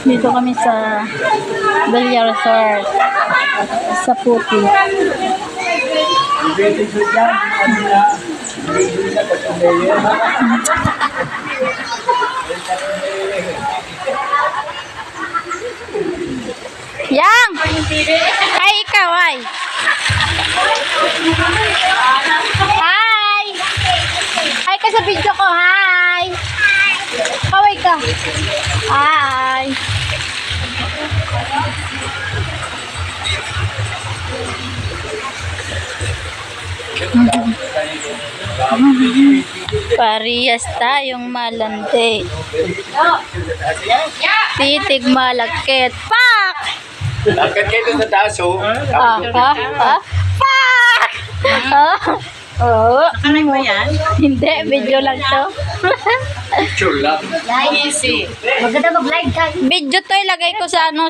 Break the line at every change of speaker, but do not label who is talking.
Dito kami sa Belia Resort sa Puti. Yang! Ay, ikaw ay! Hi! Hi ka sa video ko, hi! Kaway ka! Hi! Parehas tayong malandi. Titig malakit. Pak!
Lakad kayo doon sa taso.
Pak! Oo.
Ano ba yan?
Hindi, video lang to.
Picture lang.
Easy.
Video to ilagay ko sa ano,